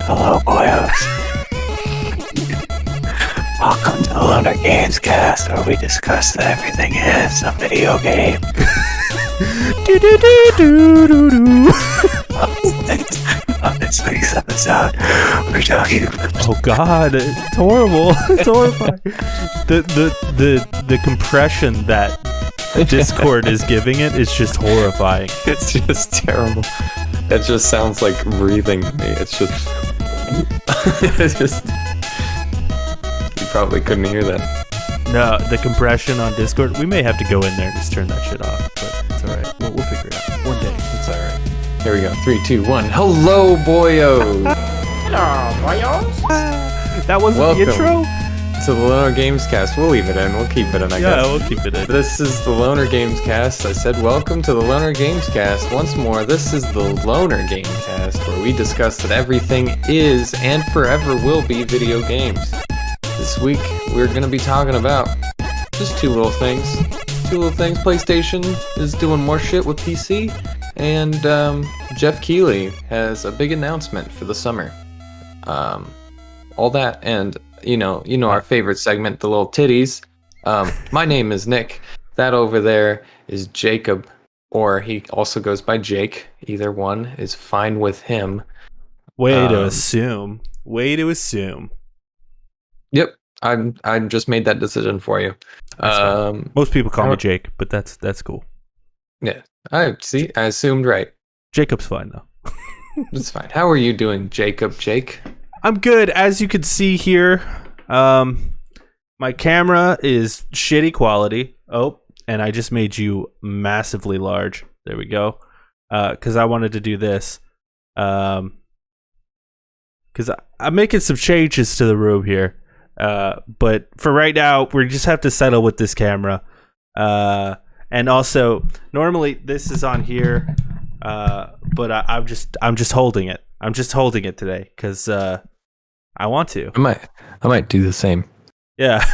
Hello, boyos. Welcome to the Loner Games Cast, where we discuss that everything is a video game. On this week's episode, we're talking about... Oh God, it's horrible. It's horrifying. The compression that Discord is giving it is just horrifying. It's just terrible. It just sounds like breathing to me. It's just... it's just... You probably couldn't hear that. No, the compression on Discord, we may have to go in there and just turn that shit off, but it's alright. We'll figure it out. One day. It's alright. Here we go. 3, 2, 1. Hello, boyos! That wasn't Welcome the intro? to the Loner Games Cast. We'll leave it in. We'll keep it in, I Yeah, guess. we'll keep it in. This is the Loner Games Cast. I said welcome to the Loner Games Cast. Once more, this is the Loner Game Cast, where we discuss that everything is and forever will be video games. This week, we're going to be talking about just two little things. PlayStation is doing more shit with PC, and Jeff Keighley has a big announcement for the summer. All that, and you know our favorite segment, the little titties. My name is Nick. That over there is Jacob, or he also goes by Jake. Either one is fine with him. Way to assume. Yep, I just made that decision for you. Most people call me Jake, but that's cool. Yeah, I assumed right. Jacob's fine though. It's fine. How are you doing, Jacob? Jake? I'm good. As you can see here, my camera is shitty quality. Oh, and I just made you massively large. There we go. Because I wanted to do this. Because I'm making some changes to the room here. But for right now, we just have to settle with this camera. And also, normally this is on here, but I'm just holding it. I'm just holding it today because I want to. I might do the same. Yeah.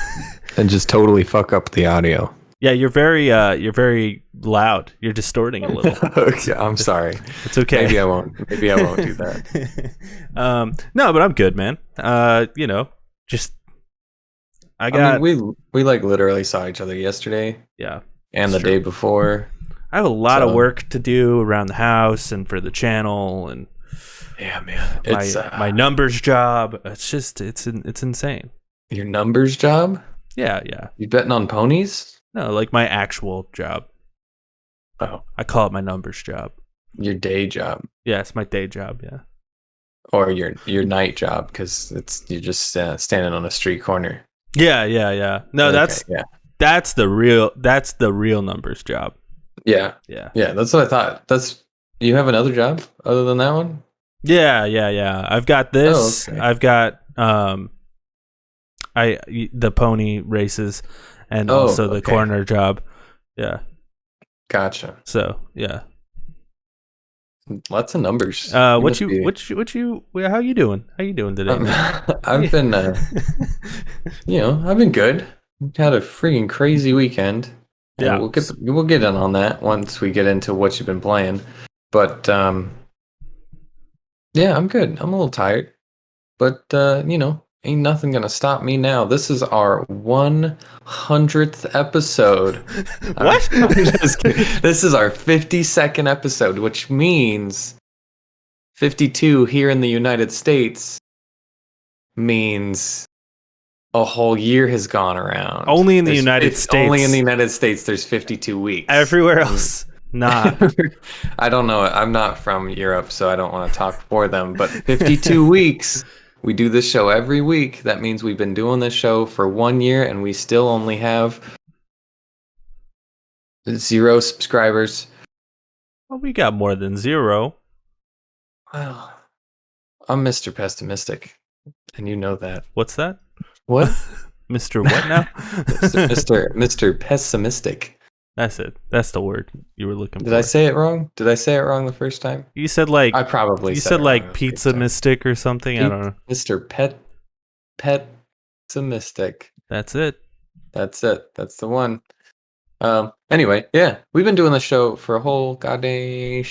And just totally fuck up the audio. Yeah, you're very loud. You're distorting a little. Okay, I'm sorry. It's okay. Maybe I won't do that. No, but I'm good, man. Just I mean, we like literally saw each other yesterday. Yeah. And the day before. I have a lot of work to do around the house and for the channel and yeah, man. It's my numbers job. It's just it's insane. Your numbers job? Yeah. You betting on ponies? No, like my actual job. Oh, I call it my numbers job. your day job, Yeah, it's my day job. Yeah. or your night job because you're just standing on a street corner. Yeah. No, Okay, that's the real numbers job. yeah. Yeah. That's what I thought. You have another job other than that one? Yeah. I've got this. Oh, okay. I've got the pony races and Oh, also the okay. corner job. Yeah. Gotcha. So, yeah. Lots of numbers. How you doing? How you doing today? I've been, I've been good. Had a freaking crazy weekend. And Yeah. we'll get in on that once we get into what you've been playing. But yeah, I'm good. I'm a little tired, but ain't nothing gonna stop me now. This is our 100th episode. What? I'm just kidding. This is our 52nd episode, which means 52 here in the United States means a whole year has gone around. Only in the United States. Only in the United States, there's 52 weeks. Everywhere else, nah. I don't know. I'm not from Europe, so I don't want to talk for them. But 52 weeks. We do this show every week. That means we've been doing this show for 1 year, and we still only have 0 subscribers. Well, we got more than 0. Well, I'm Mr. Pessimistic, and you know that. What's that? What? Mr. What now? Mr. Pessimistic. That's it. That's the word you were looking for. Did I say it wrong? Did I say it wrong the first time? You said like I probably you said said it like wrong the pizza first time. mystic or something. I don't know. Mr. Pessimistic. That's it. That's it. That's the one. Anyway, yeah, we've been doing the show for a whole goddamn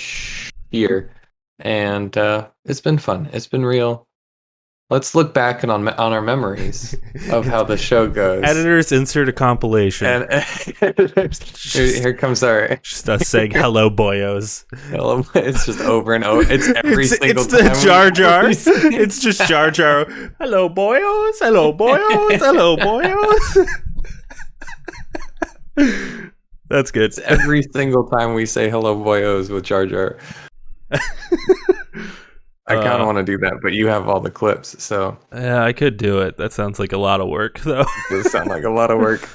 year, and it's been fun. It's been real. let's look back on our memories of how the show goes. Editors insert a compilation. And here comes our. Just us saying hello, boyos. It's just over and over. It's every single it's time. the Jar Jar. It's just Jar Jar. Hello, boyos. Hello, boyos. Hello, boyos. That's good. It's every single time we say hello, boyos with Jar Jar. I kind of want to do that, but you have all the clips, so. Yeah, I could do it. That sounds like a lot of work, though. It does sound like a lot of work.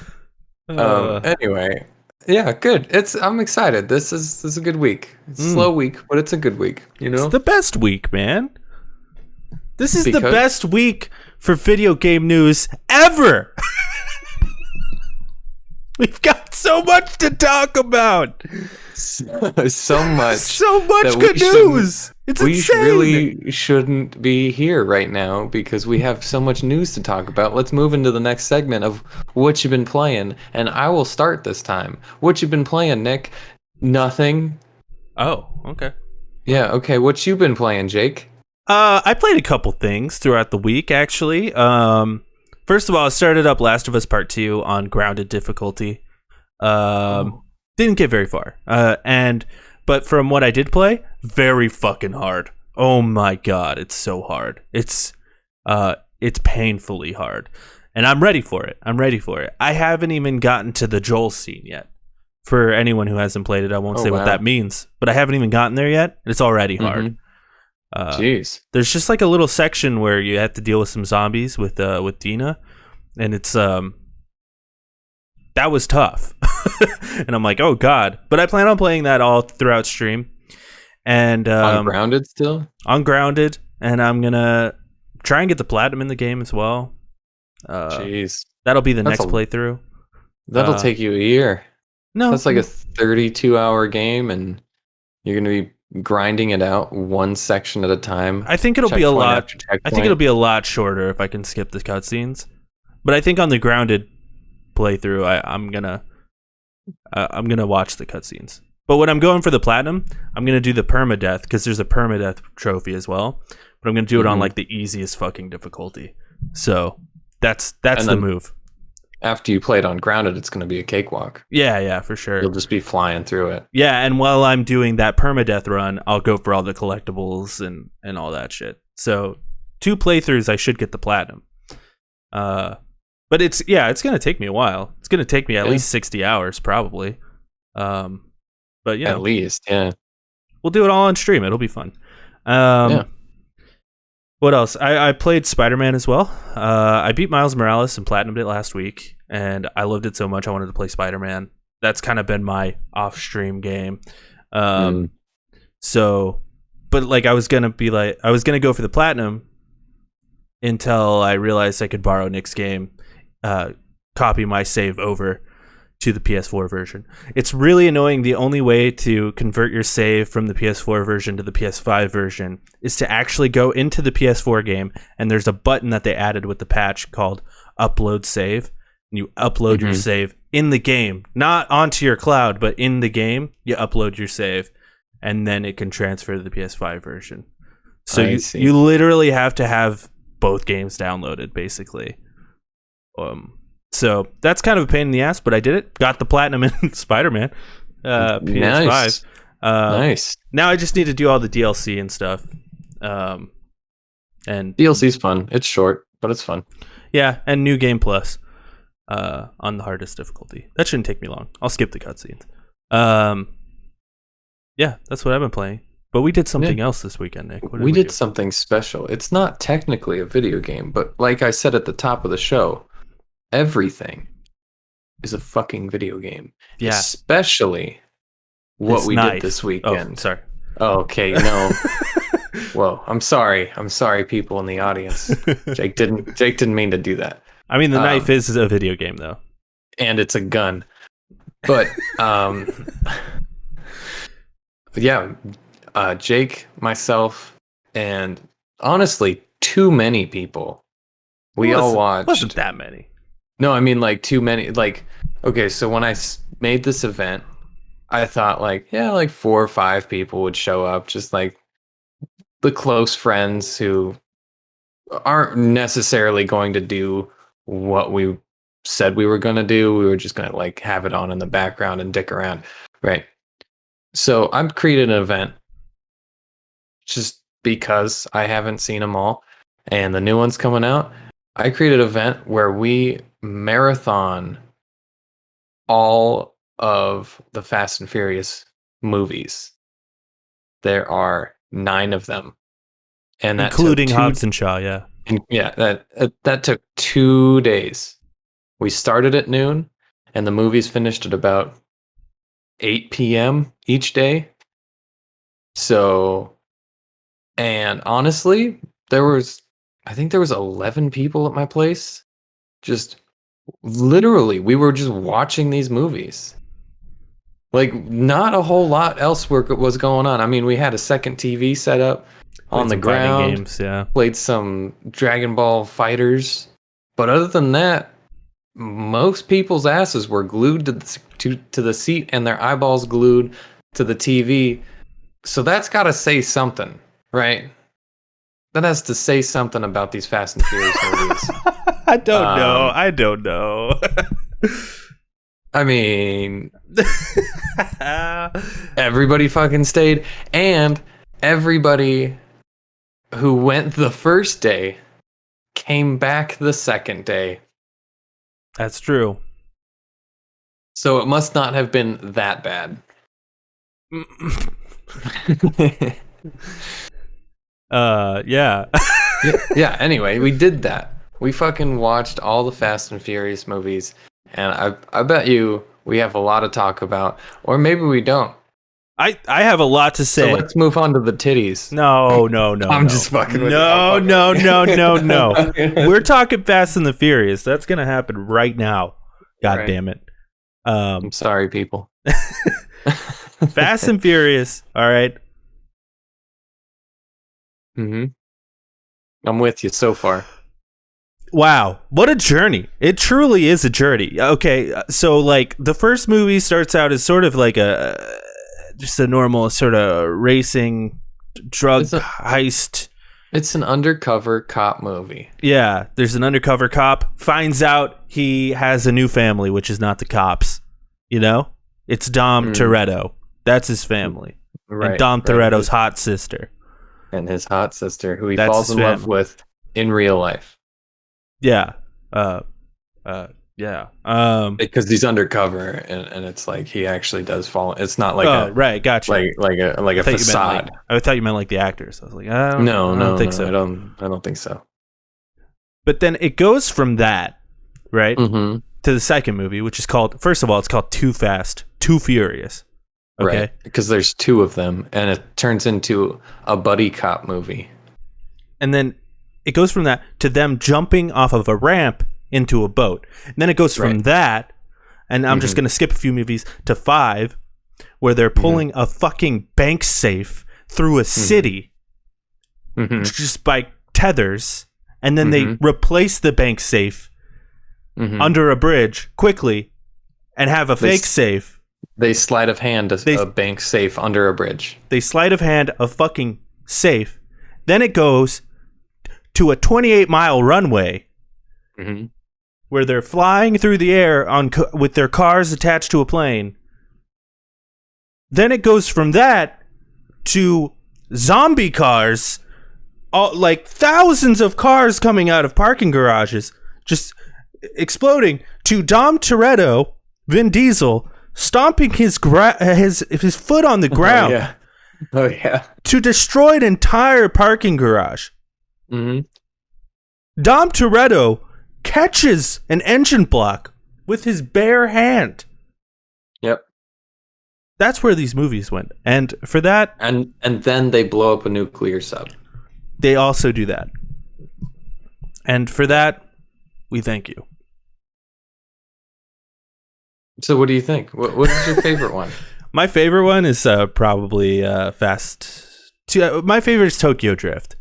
Anyway, yeah, good. I'm excited. This is a good week. It's a slow week, but it's a good week. You know, it's the best week, man. This is the Because- best week for video game news ever. We've got so much to talk about. so much. So much that good news. It's We insane. really shouldn't be here right now because we have so much news to talk about. Let's move into the next segment of what you've been playing, and I will start this time. What you've been playing, Nick? Nothing. Oh, okay. Yeah, okay. What you been playing, Jake? I played a couple things throughout the week, actually. First of all, I started up Last of Us Part 2 on grounded difficulty. Didn't get very far. But from what I did play, very fucking hard. Oh my god, it's so hard. It's painfully hard. And I'm ready for it. I haven't even gotten to the Joel scene yet. For anyone who hasn't played it, I won't say what that means. But I haven't even gotten there yet. It's already hard. Jeez. There's just like a little section where you have to deal with some zombies with Dina, and it's that was tough. And I'm like, oh god. But I plan on playing that all throughout stream. And Ungrounded still? Ungrounded, and I'm gonna try and get the platinum in the game as well. Jeez. That'll be the next playthrough. That'll take you a year. No, That's like a 32-hour game, and you're gonna be grinding it out one section at a time. I think it'll be a lot. I think it'll be a lot shorter if I can skip the cutscenes. But I think on the grounded playthrough, I'm gonna watch the cutscenes. But when I'm going for the platinum, I'm gonna do the permadeath because there's a permadeath trophy as well. But I'm gonna do it on like the easiest fucking difficulty. So that's the move. After you play it on grounded, it's gonna be a cakewalk. Yeah, for sure. You'll just be flying through it. Yeah, and while I'm doing that permadeath run, I'll go for all the collectibles and all that shit. So 2 playthroughs, I should get the platinum. But it's gonna take me a while. It's gonna take me at least 60 hours probably. But yeah, at least, yeah. We'll do it all on stream. It'll be fun. What else? I played Spider-Man as well. I beat Miles Morales and platinumed it last week, and I loved it so much I wanted to play Spider-Man. That's kind of been my off-stream game. So, but like I was gonna go for the platinum until I realized I could borrow Nick's game, copy my save over to the PS4 version. It's really annoying. The only way to convert your save from the PS4 version to the PS5 version is to actually go into the PS4 game, and there's a button that they added with the patch called Upload Save. And you upload your save in the game, not onto your cloud, but in the game, you upload your save, and then it can transfer to the PS5 version. So you literally have to have both games downloaded, basically. So that's kind of a pain in the ass, but I did it. Got the platinum in Spider-Man, PS5. Nice. Now I just need to do all the DLC and stuff. And DLC's fun. It's short, but it's fun. Yeah, and New Game Plus on the hardest difficulty. That shouldn't take me long. I'll skip the cutscenes. Yeah, that's what I've been playing. But we did something else this weekend, Nick. What did we did do? something special. It's not technically a video game, but like I said at the top of the show, everything is a fucking video game. Yeah. Especially what we did this weekend. Oh, sorry. Oh, okay, no. Whoa, I'm sorry. I'm sorry, people in the audience. Jake didn't mean to do that. I mean, the knife is a video game, though. And it's a gun. But, yeah, Jake, myself, and honestly, too many people. We all watched. Wasn't that many. No, I mean like too many. Like, okay, so when I made this event, I thought like 4 or 5 people would show up, just like the close friends who aren't necessarily going to do what we said we were going to do. We were just going to like have it on in the background and dick around, right? So I've created an event just because I haven't seen them all, and the new one's coming out. I created an event where we marathon all of the Fast and Furious movies. There are 9 of them, and that including took Hobbs and Shaw. Yeah. that took 2 days. We started at noon, and the movies finished at about 8 p.m. each day. So, and honestly, I think there was 11 people at my place. Just literally, we were just watching these movies. Like, not a whole lot else was going on. I mean, we had a second TV set up on the ground. Games, yeah. Played some Dragon Ball Fighters. But other than that, most people's asses were glued to the seat and their eyeballs glued to the TV. So that's got to say something, right? That has to say something about these Fast and Furious movies. I don't know. I mean, everybody fucking stayed, and everybody who went the first day came back the second day. That's true. So it must not have been that bad. Yeah. Yeah, anyway, we did that. We fucking watched all the Fast and Furious movies, and I bet you we have a lot to talk about, or maybe we don't. I have a lot to say. So let's move on to the titties. No. I'm just fucking with no, you. No. We're talking Fast and the Furious. That's going to happen right now. God Right. damn it. I'm sorry, people. Fast and Furious. All right. Mm-hmm. I'm with you so far. Wow, what a journey. It truly is a journey. Okay, so like the first movie starts out as sort of like just a normal sort of racing drug heist. It's an undercover cop movie. Yeah, there's an undercover cop, finds out he has a new family, which is not the cops. You know? It's Dom Toretto. That's his family. Right. And Dom Toretto's hot sister. And his hot sister, who he That's falls his in love family. with in real life. Yeah. Because he's undercover, and it's like he actually does fall. It's not like right, gotcha. like a facade. I thought you meant like the actors. I was like, I don't think so. I don't think so. But then it goes from that, right, Mm-hmm. to the second movie, which is called, first of all, it's called Too Fast, Too Furious. Okay. Right, because there's 2 of them, and it turns into a buddy cop movie. And then it goes from that to them jumping off of a ramp into a boat. And then it goes from that, and I'm just going to skip a few movies, to 5, where they're pulling a fucking bank safe through a city just by tethers, and then they replace the bank safe under a bridge quickly and have a fake safe. They sleight of hand a bank safe under a bridge. They sleight of hand a fucking safe. Then it goes to a 28-mile runway where they're flying through the air with their cars attached to a plane. Then it goes from that to zombie cars, like thousands of cars coming out of parking garages, just exploding, to Dom Toretto, Vin Diesel, stomping his foot on the ground Oh yeah. to destroy an entire parking garage. Mm-hmm. Dom Toretto catches an engine block with his bare hand. Yep. That's where these movies went. And for that... And then they blow up a nuclear sub. They also do that. And for that, we thank you. So what do you think? What is your favorite one? My favorite one is probably my favorite is Tokyo Drift.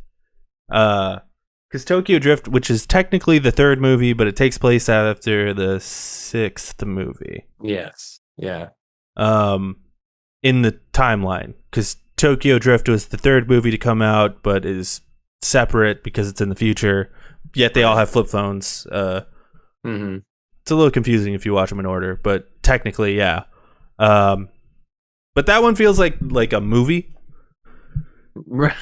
Because Tokyo Drift, which is technically the 3rd movie, but it takes place after the 6th movie. Yes. Yeah. In the timeline, because Tokyo Drift was the 3rd movie to come out, but is separate because it's in the future, yet they all have flip phones. Mm-hmm. It's a little confusing if you watch them in order, but technically, yeah. But that one feels like a movie. Right.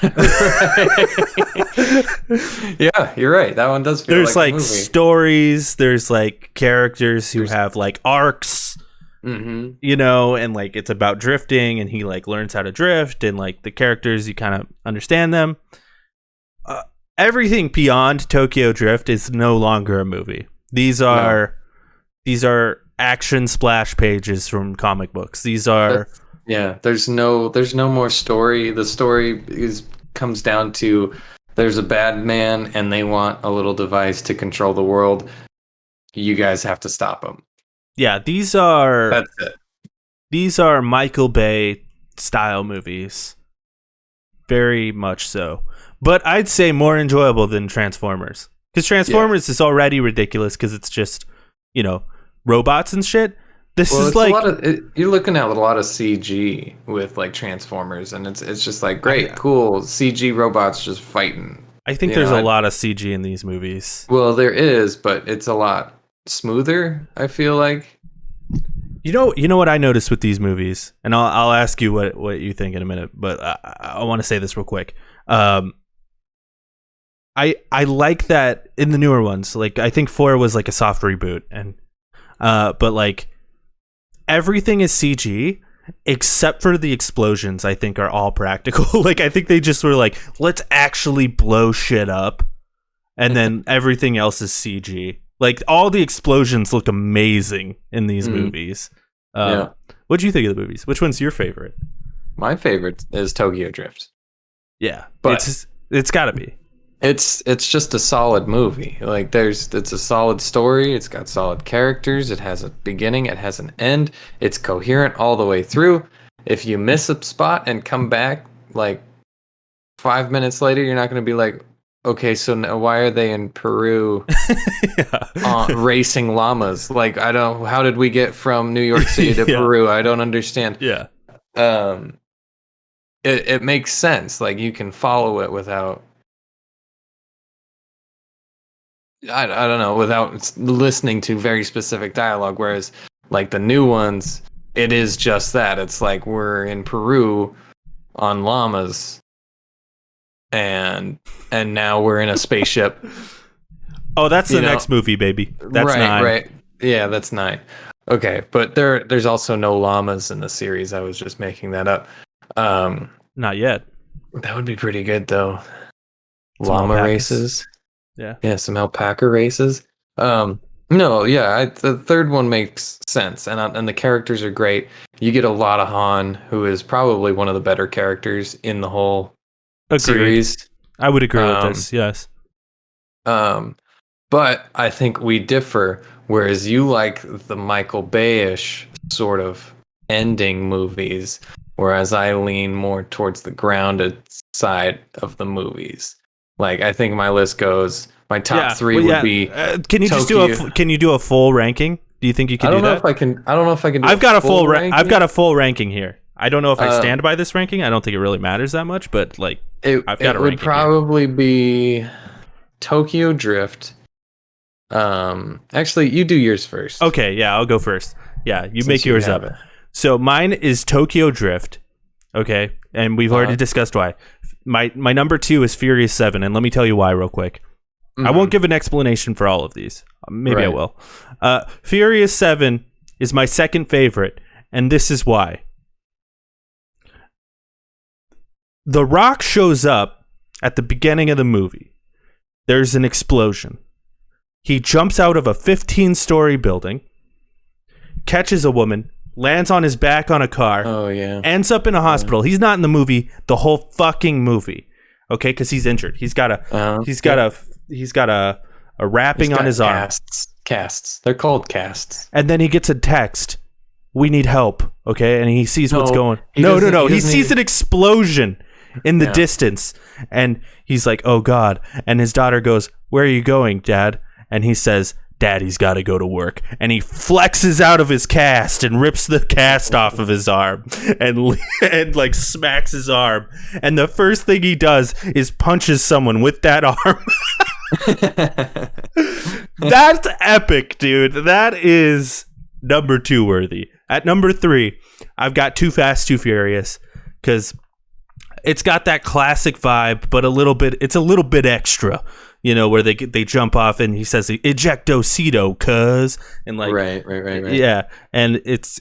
Yeah, you're right. That one does feel There's like a like movie. stories. There's like characters who have like arcs. Mm-hmm. You know, and like it's about drifting, and he like learns how to drift, and like the characters, you kind of understand them. Everything beyond Tokyo Drift is no longer a movie. These are action splash pages from comic books. These are there's no more story. The story comes down to there's a bad man and they want a little device to control the world. You guys have to stop him. that's it. These are Michael Bay style movies. Very much so. But I'd say more enjoyable than Transformers. Because Transformers is already ridiculous because it's just, robots and shit. This is like you're looking at a lot of CG with like Transformers, and it's just like great, cool CG robots just fighting. I think there's a lot of CG in these movies. Well, there is, but it's a lot smoother, I feel like. You know what I noticed with these movies, and I'll ask you what you think in a minute, but I want to say this real quick. I like that in the newer ones. Like I think 4 was like a soft reboot, and but like everything is CG except for the explosions. I think are all practical. Like I think they just were like, let's actually blow shit up, and then everything else is CG. Like all the explosions look amazing in these movies. What do you think of the movies? Which one's your favorite? My favorite is Tokyo Drift. Yeah, but it's got to be. It's just a solid movie. Like it's a solid story. It's got solid characters. It has a beginning. It has an end. It's coherent all the way through. If you miss a spot and come back like 5 minutes later, you're not going to be like, okay, so now why are they in Peru racing llamas? Like, how did we get from New York City to Peru? I don't understand. Yeah. It makes sense. Like you can follow it without, I don't know, without listening to very specific dialogue. Whereas like the new ones, it is just that. It's like we're in Peru on llamas. And now we're in a spaceship. Oh, that's the next movie, baby. That's right, 9. Right. Yeah, that's 9. Okay, but there's also no llamas in the series. I was just making that up. Not yet. That would be pretty good though. Some Llama alpacas. races. Yeah, some alpaca races. The third one makes sense, and the characters are great. You get a lot of Han, who is probably one of the better characters in the whole series. I would agree with this. Yes. But I think we differ. Whereas you like the Michael Bay-ish sort of ending movies, whereas I lean more towards the grounded side of the movies. Like I think my list goes. My top 3 would be. Can you Tokyo. can you do a full ranking? Do you think you can do that? I don't know if I can. Do I've got a full. ranking. I've got a full ranking here. I don't know if I stand by this ranking. I don't think it really matters that much, but like I've got a ranking. It would probably be Tokyo Drift. Actually, you do yours first. Okay, yeah, I'll go first. Yeah, you Since make yours up. it. So mine is Tokyo Drift. Okay, and we've already discussed why. My number 2 is Furious 7, and let me tell you why real quick. I won't give an explanation for all of these. Maybe I will. Furious 7 is my second favorite, and this is why. The Rock shows up at the beginning of the movie. There's an explosion. He jumps out of a 15-story building, catches a woman, lands on his back on a car, ends up in a hospital. He's not in the movie the whole fucking movie, okay? Because he's injured. He's got a wrapping on his arm. Casts. They're called casts. And then he gets a text. We need help, okay? And he sees what's going. No. He sees an explosion in the distance, and he's like, "Oh God!" And his daughter goes, "Where are you going, Dad?" And he says, Daddy's got to go to work. And he flexes out of his cast and rips the cast off of his arm and like smacks his arm. And the first thing he does is punches someone with that arm. That's epic, dude. That is number 2 worthy. At number 3, I've got Too Fast, Too Furious, because it's got that classic vibe, but it's a little bit extra, you know, where they jump off and he says ejectocito, cuz, and like right. Yeah, and it's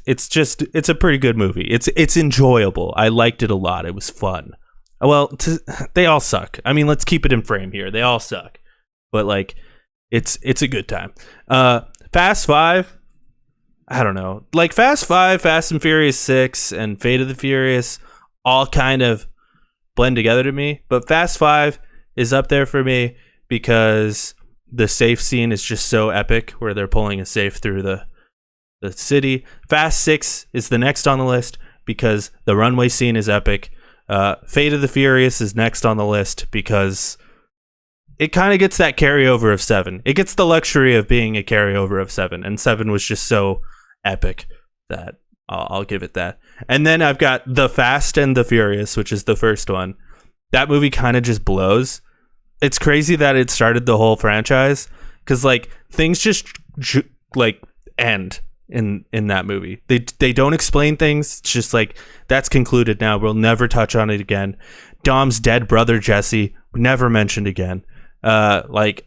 a pretty good movie. It's enjoyable. I liked it a lot. It was fun. Well, they all suck. I mean, let's keep it in frame here. They all suck, but like it's a good time. Fast 5. I don't know. Like Fast 5, Fast and Furious 6, and Fate of the Furious all kind of blend together to me. But Fast 5 is up there for me because the safe scene is just so epic where they're pulling a safe through the city. Fast 6 is the next on the list because the runway scene is epic. Fate of the Furious is next on the list because it kind of gets that carryover of 7. It gets the luxury of being a carryover of 7, and 7 was just so epic that I'll give it that. And then I've got The Fast and the Furious, which is the first one. That movie kind of just blows. It's crazy that it started the whole franchise because like things just like end in that movie. They don't explain things. It's just like that's concluded now. We'll never touch on it again. Dom's dead brother Jesse never mentioned again. Like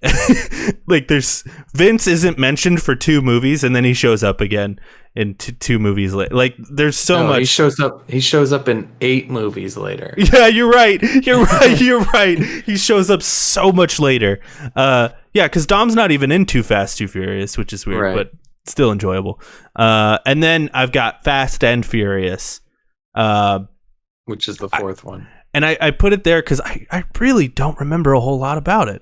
there's Vince isn't mentioned for 2 movies and then he shows up again in 2 movies later. Like there's so much. He shows up in 8 movies later. Yeah, you're right. You're right. He shows up so much later. Yeah, because Dom's not even in Too Fast, Too Furious, which is weird, Right. but still enjoyable. And then I've got Fast and Furious, Which is the 4th one. and I put it there because I really don't remember a whole lot about it.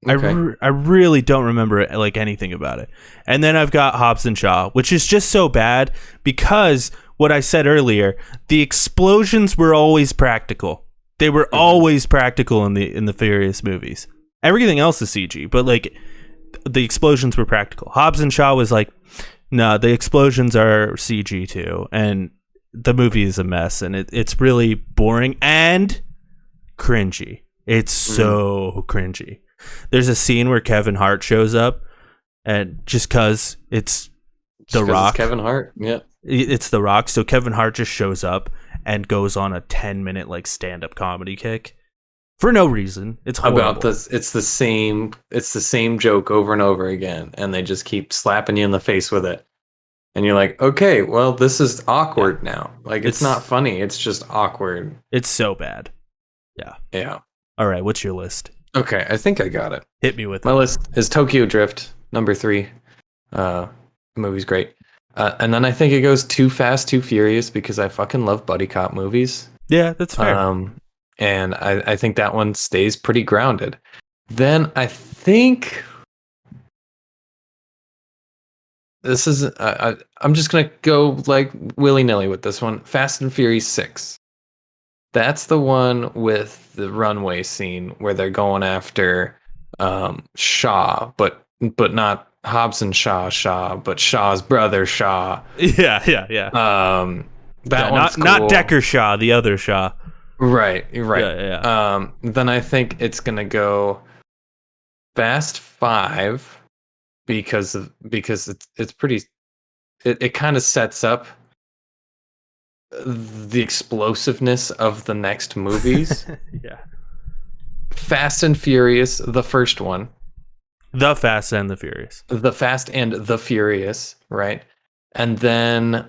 Okay. I really don't remember like anything about it. And then I've got Hobbs and Shaw, which is just so bad because what I said earlier, the explosions were always practical. They were always practical in the Furious movies. Everything else is CG, but like the explosions were practical. Hobbs and Shaw was like, no, the explosions are CG too, and the movie is a mess, and it's really boring and cringy. It's so cringy. There's a scene where Kevin Hart shows up, and just because it's The Rock. It's Kevin Hart, yeah. It's The Rock, so Kevin Hart just shows up and goes on a 10-minute like stand-up comedy kick for no reason. It's horrible. About this, it's the same joke over and over again, and they just keep slapping you in the face with it. And you're like, okay, well, this is awkward now. Like, it's not funny. It's just awkward. It's so bad. Yeah. Yeah. All right, what's your list? Okay, I think I got it. Hit me with My it. list is Tokyo Drift, number 3. The movie's great. And then I think it goes Too Fast, Too Furious because I fucking love buddy cop movies. Yeah, that's fair. And I think that one stays pretty grounded. Then I think this is I'm just gonna go like willy-nilly with this one. Fast and Furious 6. That's the one with the runway scene where they're going after Shaw, but not Hobbs and Shaw, but Shaw's brother Shaw. Yeah. That one's cool. Not Decker Shaw, the other Shaw. Right. Yeah. Then I think it's gonna go Fast 5 because it's pretty. It kind of sets up the explosiveness of the next movies. Yeah. Fast and Furious, the first one. The Fast and the Furious. The Fast and the Furious, right? And then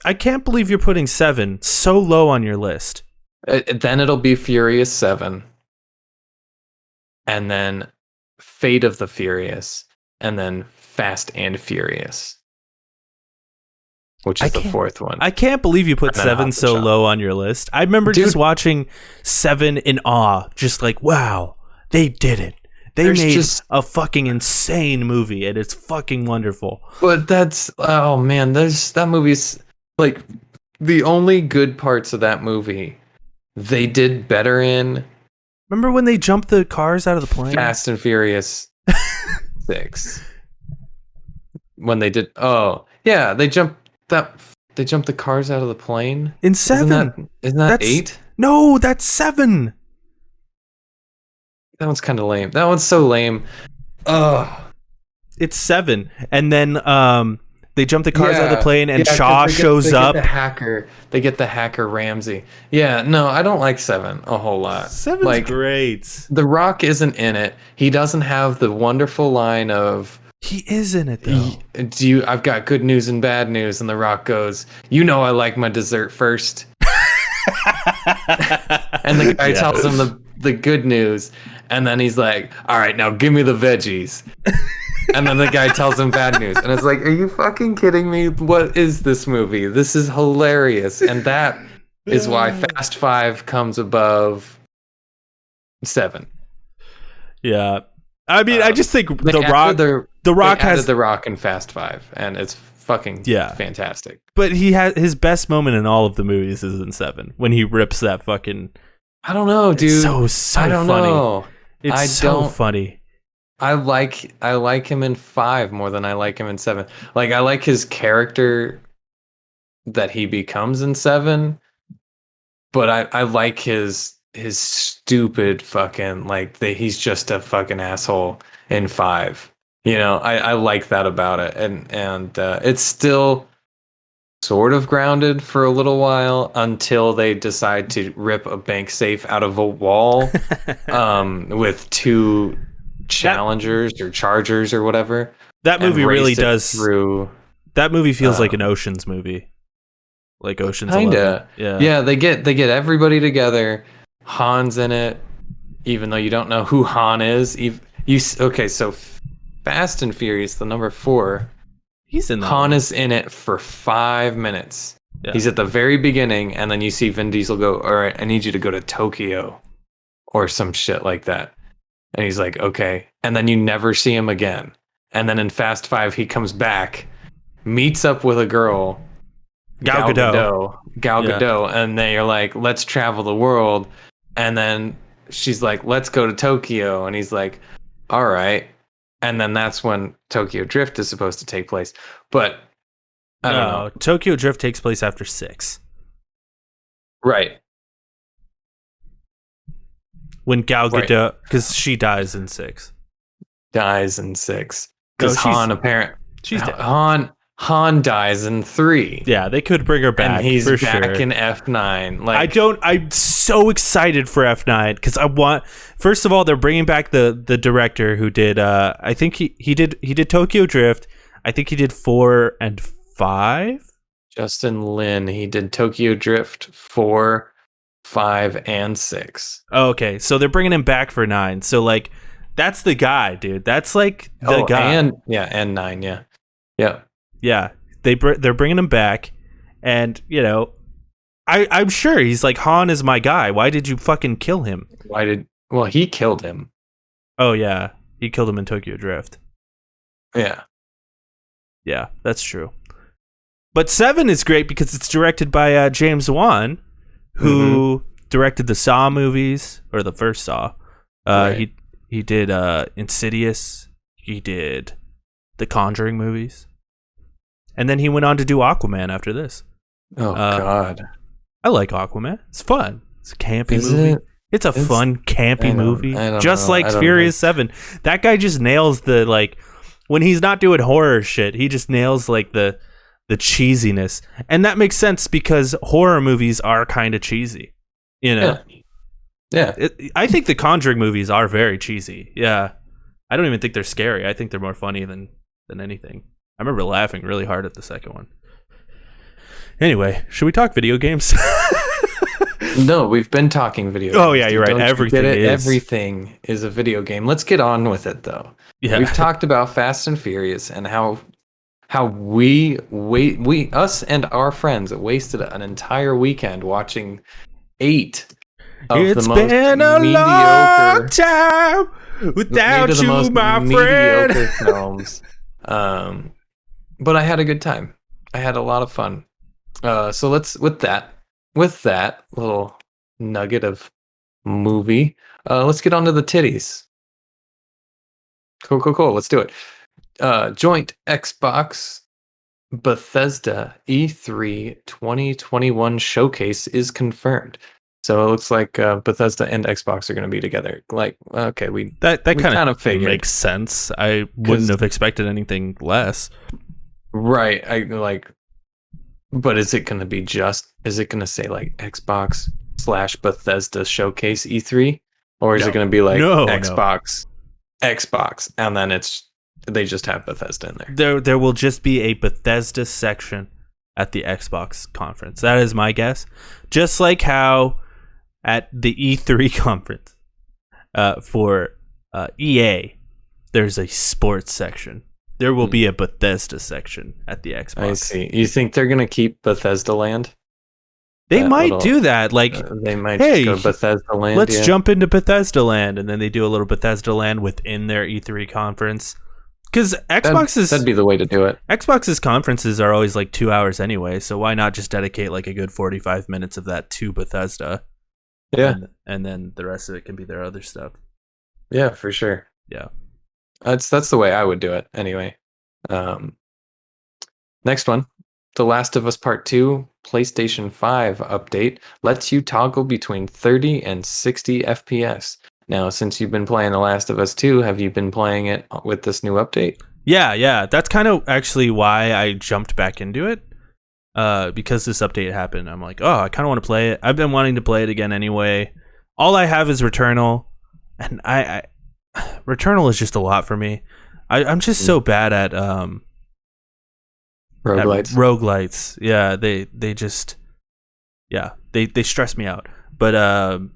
I can't believe you're putting 7 so low on your list. Then it'll be Furious 7. And then Fate of the Furious. And then Fast and Furious. Which is the 4th one. I can't believe you put 7 so low on your list. I remember just watching 7 in awe. Just like, wow, they did it. They made a fucking insane movie, and it's fucking wonderful. But oh man, that movie's like the only good parts of that movie. They did better in. Remember when they jumped the cars out of the plane? Fast and Furious 6 when they did. Oh yeah, they jumped the cars out of the plane In 7. Isn't that That's 8? No, that's 7. That one's kind of lame. That one's so lame. Ugh. It's 7. And then they jump the cars out of the plane, and 'cause Shaw shows up. They get the hacker Ramsey. Yeah, no, I don't like 7 a whole lot. 7's great. The Rock isn't in it. He doesn't have the wonderful line of, He is in it though. I've got good news and bad news, and The Rock goes, "You know I like my dessert first." And the guy tells him the good news, and then he's like, "All right, now give me the veggies." And then the guy tells him bad news, and it's like, "Are you fucking kidding me? What is this movie? This is hilarious." And that is why Fast 5 comes above 7. Yeah. I mean, I just think They added The Rock has The Rock in Fast 5, and it's fucking fantastic. But he has his best moment in all of the movies is in 7 when he rips that fucking. I don't know, dude. It's so I don't funny. know. It's so funny. I like him in 5 more than I like him in 7. Like, I like his character that he becomes in 7, but I like his stupid fucking, like, he's just a fucking asshole in 5. You know, I like that about it, and it's still sort of grounded for a little while until they decide to rip a bank safe out of a wall with 2 Challengers or Chargers or whatever. That movie really does. Through. That movie feels like an Ocean's movie, like Ocean's Kinda. 11. Yeah. They get everybody together. Han's in it, even though you don't know who Han is. Okay, so Fast and Furious, the number 4. He's in that. Han is in it for 5 minutes. Yeah. He's at the very beginning, and then you see Vin Diesel go, "All right, I need you to go to Tokyo," or some shit like that. And he's like, "Okay." And then you never see him again. And then in Fast 5, he comes back, meets up with a girl, Gal Gadot, and they're like, "Let's travel the world." And then she's like, "Let's go to Tokyo." And he's like, "All right." And then that's when Tokyo Drift is supposed to take place. But I don't know. Tokyo Drift takes place after 6. Right. When Gal Gadot, because she dies in 6. Dies in 6. Because she's dead. Han dies in 3. Yeah, they could bring her back. And he's for back sure. in F9. Like, I'm so excited for F9 because I want. First of all, they're bringing back the director who did. I think he did Tokyo Drift. I think he did 4 and 5. Justin Lin. He did Tokyo Drift 4, 5, and 6. Oh, okay, so they're bringing him back for 9. So like, that's the guy, dude. That's like the guy. And 9. Yeah, they're bringing him back, and you know, I'm sure he's like, Han is my guy. Why did you fucking kill him? Well, he killed him. Oh yeah, he killed him in Tokyo Drift. Yeah, that's true. But 7 is great because it's directed by James Wan, who directed the Saw movies, or the first Saw. Right. He did Insidious. He did the Conjuring movies. And then he went on to do Aquaman after this. Oh, God. I like Aquaman. It's fun. It's a campy movie. It's a fun, campy movie. Just like Furious 7. That guy just nails the, like, when he's not doing horror shit, he just nails, like, the cheesiness. And that makes sense because horror movies are kind of cheesy. You know? Yeah. I think the Conjuring movies are very cheesy. Yeah. I don't even think they're scary. I think they're more funny than anything. I remember laughing really hard at the second one. Anyway, should we talk video games? No, we've been talking video games. Oh, yeah, you're right. Everything is a video game. Let's get on with it, though. Yeah. We've talked about Fast and Furious and how us and our friends wasted an entire weekend watching 8 of the most mediocre time without you, my friend. Films. But I had a good time. I had a lot of fun. So let's with that little nugget of movie, let's get on to the titties. Cool. Let's do it. Joint Xbox Bethesda E3 2021 showcase is confirmed. So it looks like Bethesda and Xbox are going to be together. Like, okay, we That kind of figured. makes sense. I wouldn't have expected anything less. Right. But is it going to be is it going to say like Xbox / Bethesda showcase E3? Or is it going to be like Xbox, and then they just have Bethesda in there? There will just be a Bethesda section at the Xbox conference. That is my guess. Just like how at the E3 conference for EA, there's a sports section. There will be a Bethesda section at the Xbox. I see. You think they're going to keep Bethesda Land? They might do that. Like, they might hey, just go Bethesda Land. Let's jump into Bethesda Land, and then they do a little Bethesda Land within their E3 conference. Because that'd be the way to do it. Xbox's conferences are always like 2 hours anyway, so why not just dedicate like a good 45 minutes of that to Bethesda? Yeah, and then the rest of it can be their other stuff. Yeah, for sure. Yeah, that's the way I would do it anyway. Next one, The Last of Us Part 2 PlayStation 5 update lets you toggle between 30 and 60 FPS. Now, since you've been playing The Last of Us 2, have you been playing it with this new update? Yeah. That's kind of actually why I jumped back into it. Because this update happened. I'm like, oh, I kind of want to play it. I've been wanting to play it again anyway. All I have is Returnal. And Returnal is just a lot for me. I'm just so bad at roguelites. Yeah, they just they stress me out. But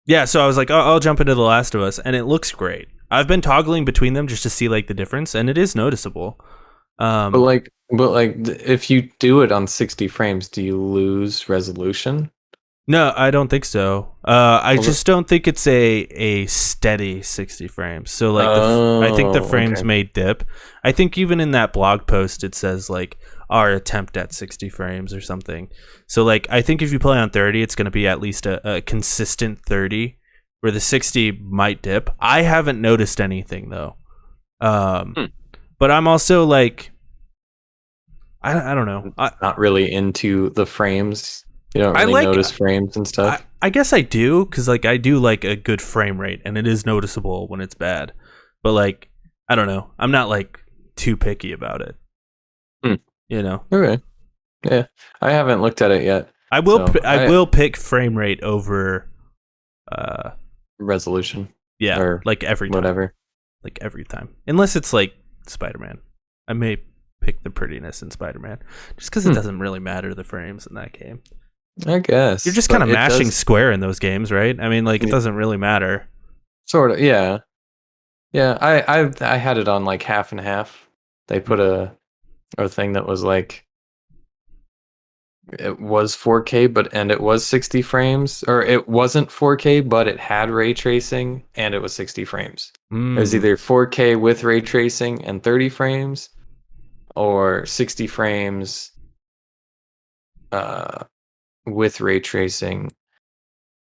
yeah, so I was like, oh, I'll jump into The Last of Us, and it looks great. I've been toggling between them just to see like the difference, and it is noticeable. But if you do it on 60 frames, do you lose resolution? No, I don't think so. I just don't think it's a steady 60 frames. So like, I think the frames may dip. I think even in that blog post, it says like our attempt at 60 frames or something. So like, I think if you play on 30, it's going to be at least a consistent 30, where the 60 might dip. I haven't noticed anything though. But I'm also like, I don't know. Not really into the frames. You don't really notice frames and stuff? I guess I do, because like I do like a good frame rate, and it is noticeable when it's bad. But like, I don't know. I'm not like too picky about it. You know? Okay. Yeah. I haven't looked at it yet. I will pick frame rate over resolution. Yeah. Or like every time. Whatever. Like every time. Unless it's like Spider-Man. I may pick the prettiness in Spider-Man. Just because it doesn't really matter the frames in that game. I guess. You're just kind of mashing square in those games, right? I mean, like, it doesn't really matter. Sort of, yeah. Yeah, I had it on like half and half. They put a thing that was like, it was 4K, and it was 60 frames, or it wasn't 4K, but it had ray tracing, and it was 60 frames. It was either 4K with ray tracing and 30 frames, or 60 frames with ray tracing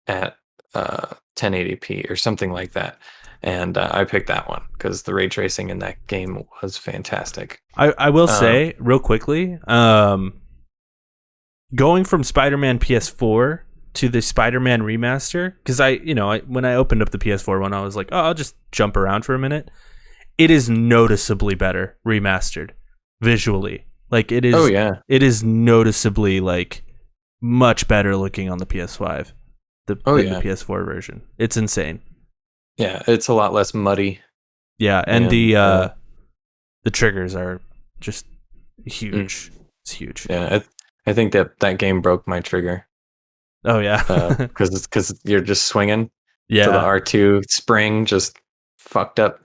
at 1080p or something like that. And I picked that one because the ray tracing in that game was fantastic. I will say real quickly, going from Spider-Man PS4 to the Spider-Man remaster, because when I opened up the PS4 one, I was like, oh, I'll just jump around for a minute. It is noticeably better remastered visually. Like it is. Oh yeah. It is noticeably like much better looking on the PS5 than the PS4 version. It's insane. Yeah, it's a lot less muddy. Yeah, and the triggers are just huge. It's huge. Yeah, I think that game broke my trigger. Oh yeah, because you're just swinging. Yeah, so the R2 spring just fucked up.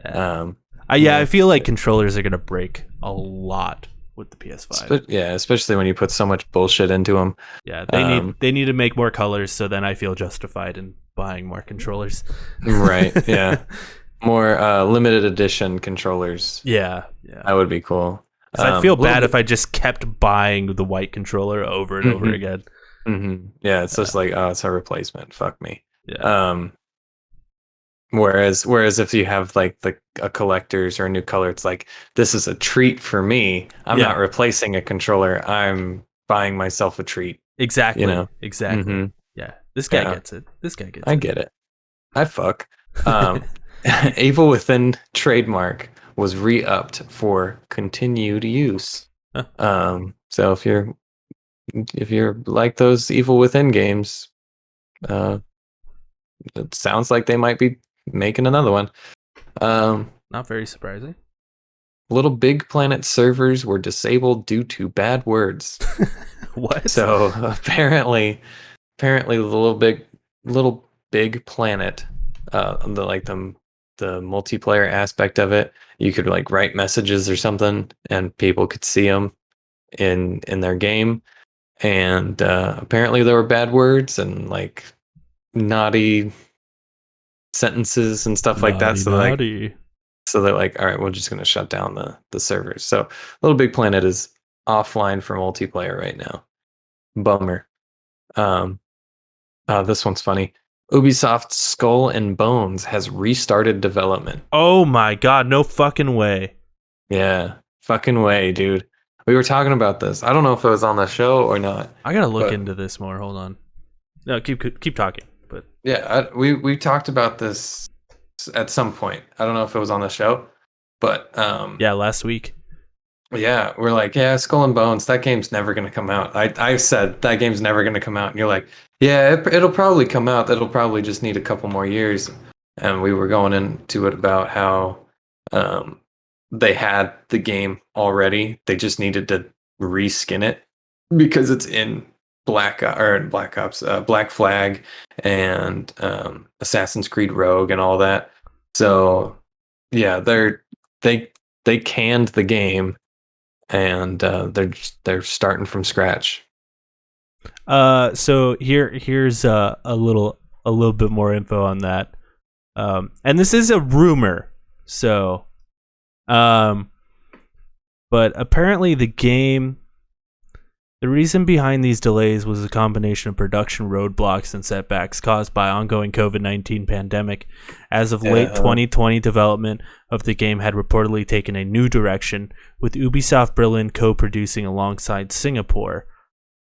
I feel like controllers are gonna break a lot with the PS5. Yeah, especially when you put so much bullshit into them. Yeah, they need to make more colors, so then I feel justified in buying more controllers. Right. Yeah. More limited edition controllers. Yeah. That would be cool. I feel bad if I just kept buying the white controller over and over again. Mm-hmm. Yeah, it's just like, oh, it's a replacement. Fuck me. Yeah. Whereas if you have like a collector's or a new color, it's like, this is a treat for me. I'm not Yeah. replacing a controller. I'm buying myself a treat. Exactly. You Exactly. know. Yeah. This guy Yeah, gets it. This guy gets I it. get it. I fuck. Um, Evil Within trademark was re-upped for continued use. Huh. So if you're like those Evil Within games, uh, it sounds like they might be making another one. Not very surprising. Little Big Planet servers were disabled due to bad words. What? So apparently the little big planet, the multiplayer aspect of it, you could like write messages or something, and people could see them in their game. And apparently there were bad words and like naughty sentences and stuff like that. Naughty. So they're like, all right, we're just gonna shut down the servers. So Little Big Planet is offline for multiplayer right now. Bummer. Um, this one's funny. Ubisoft Skull and Bones has restarted development. Oh my god, no fucking way. Yeah, fucking way, dude. We were talking about this. I don't know if it was on the show or not. I gotta look But- into this more. Hold on. No, keep talking. But Yeah, we talked about this at some point. I don't know if it was on the show, but yeah, last week. yeah, we're like, yeah, Skull and Bones, that game's never gonna come out. I've said that game's never gonna come out, and you're like, yeah, it'll probably come out. That'll probably just need a couple more years. And we were going into it about how they had the game already. They just needed to reskin it because it's in Black Ops, Black Flag, and Assassin's Creed Rogue, and all that. So yeah, they canned the game, and they're starting from scratch. So here's a little bit more info on that. And this is a rumor. So but apparently the reason behind these delays was a combination of production roadblocks and setbacks caused by ongoing COVID-19 pandemic. As of late 2020, development of the game had reportedly taken a new direction, with Ubisoft Berlin co-producing alongside Singapore.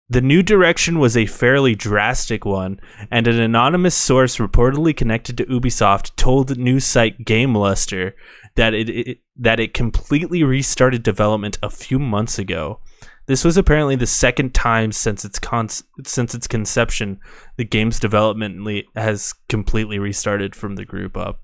The new direction was a fairly drastic one, and an anonymous source reportedly connected to Ubisoft told news site GameLuster that it completely restarted development a few months ago. This was apparently the second time since its conception the game's development has completely restarted from the group up.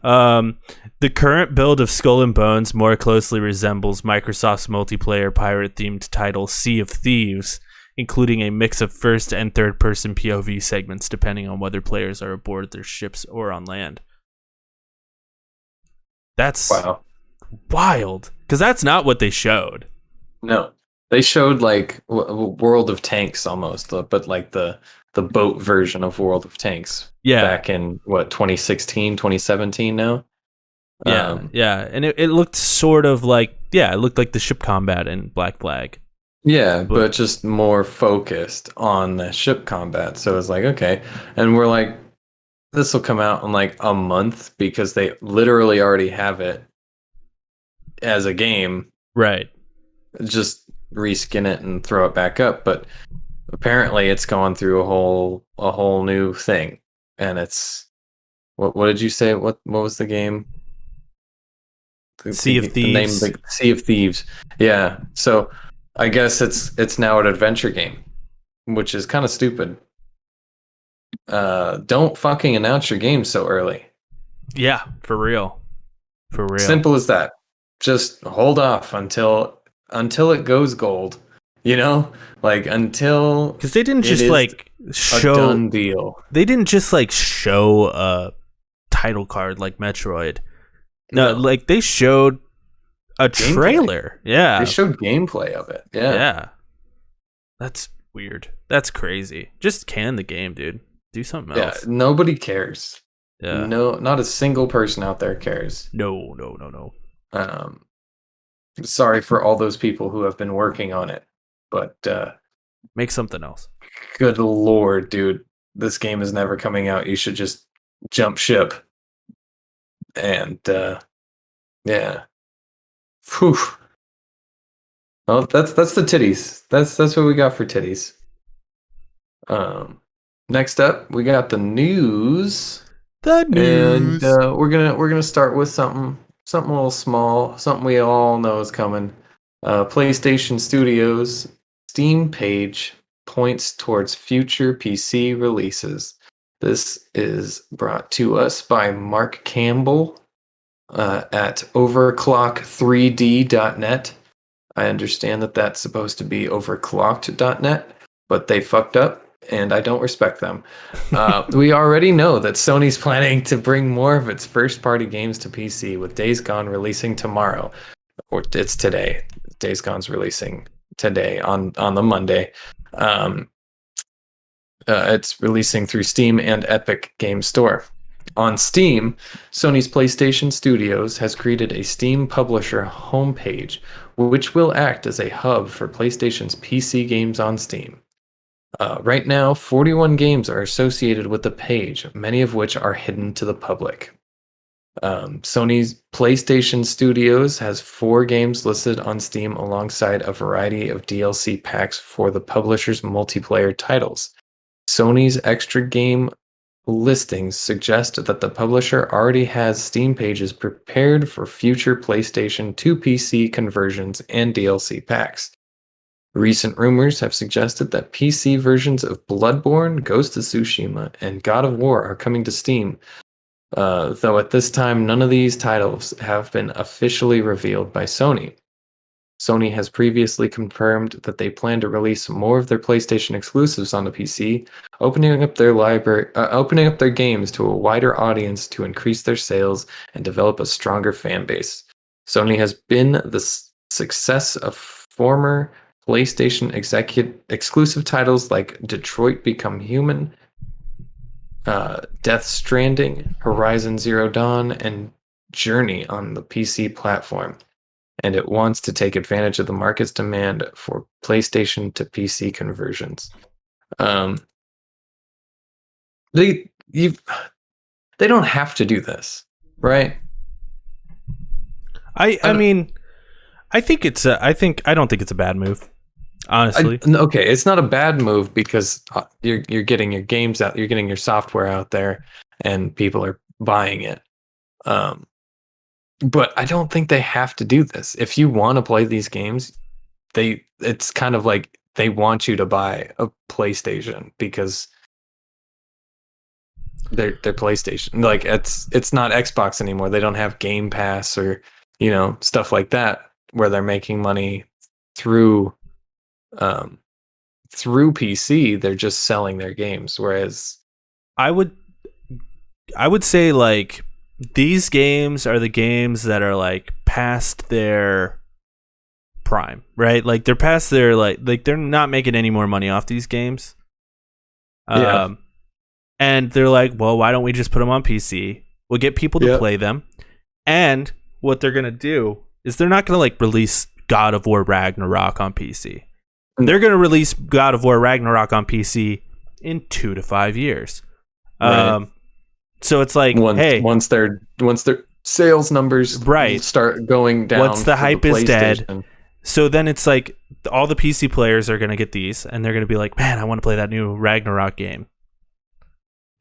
The current build of Skull and Bones more closely resembles Microsoft's multiplayer pirate-themed title Sea of Thieves, including a mix of first and third-person POV segments depending on whether players are aboard their ships or on land. That's Wow. wild, because that's not what they showed. No, they showed like World of Tanks almost, but like the boat version of World of Tanks. Yeah. Back in what, 2016, 2017 now. Yeah, and it looked sort of like, it looked like the ship combat in Black Flag. Yeah, but just more focused on the ship combat. So it's like, okay, and we're like, this will come out in like a month because they literally already have it as a game. Right. Just reskin it and throw it back up, but apparently it's going through a whole new thing, and it's what did you say? What was the game? Sea of Thieves. The name, Sea of Thieves. Yeah. So I guess it's now an adventure game, which is kind of stupid. Don't fucking announce your game so early. Yeah, for real. For real. Simple as that. Just hold off until it goes gold. You know, like until, because they didn't just like show a done deal. They didn't just like show a title card like Metroid. No, like they showed a trailer. Yeah, they showed gameplay of it. Yeah, that's weird. That's crazy. Just can the game, dude. Do something else. Yeah, nobody cares. Yeah, no, not a single person out there cares. No. Sorry for all those people who have been working on it, but make something else. Good lord, dude, this game is never coming out. You should just jump ship. And yeah. Whew. Well, that's the titties. That's what we got for titties. Next up, we got the news. The And news. we're gonna start with something a little small, something we all know is coming. PlayStation Studios Steam page points towards future PC releases. This is brought to us by Mark Campbell at overclock3d.net. I understand that that's supposed to be overclocked.net, but they fucked up, and I don't respect them. We already know that Sony's planning to bring more of its first-party games to PC, with Days Gone releasing tomorrow, or it's today. Days Gone's releasing today on the Monday. It's releasing through Steam and Epic Game Store. On Steam, Sony's PlayStation Studios has created a Steam publisher homepage, which will act as a hub for PlayStation's PC games on Steam. Right now, 41 games are associated with the page, many of which are hidden to the public. Sony's PlayStation Studios has 4 games listed on Steam alongside a variety of DLC packs for the publisher's multiplayer titles. Sony's extra game listings suggest that the publisher already has Steam pages prepared for future PlayStation 2 PC conversions and DLC packs. Recent rumors have suggested that PC versions of Bloodborne, Ghost of Tsushima, and God of War are coming to Steam, though at this time none of these titles have been officially revealed by Sony. Sony has previously confirmed that they plan to release more of their PlayStation exclusives on the PC, opening up their games to a wider audience to increase their sales and develop a stronger fan base. Sony has been the success of former PlayStation exclusive titles like Detroit Become Human, Death Stranding, Horizon Zero Dawn, and Journey on the PC platform, and it wants to take advantage of the market's demand for PlayStation to PC conversions. They don't have to do this, right? I mean, I don't think it's a bad move, honestly. Okay, it's not a bad move because you're getting your games out, you're getting your software out there, and people are buying it. But I don't think they have to do this. If you want to play these games, it's kind of like they want you to buy a PlayStation because they're PlayStation. Like it's not Xbox anymore. They don't have Game Pass or stuff like that where they're making money through PC. They're just selling their games. Whereas I would say like these games are the games that are like past their prime, right? Like they're past their like they're not making any more money off these games. Yeah. And they're like, well, why don't we just put them on PC? We'll get people to play them. And what they're going to do is they're not going to like release God of War Ragnarok on PC. They're going to release God of War Ragnarok on PC in 2 to 5 years. Right. So it's like, once their sales numbers start going down, once the hype is dead, so then it's like all the PC players are going to get these, and they're going to be like, man, I want to play that new Ragnarok game,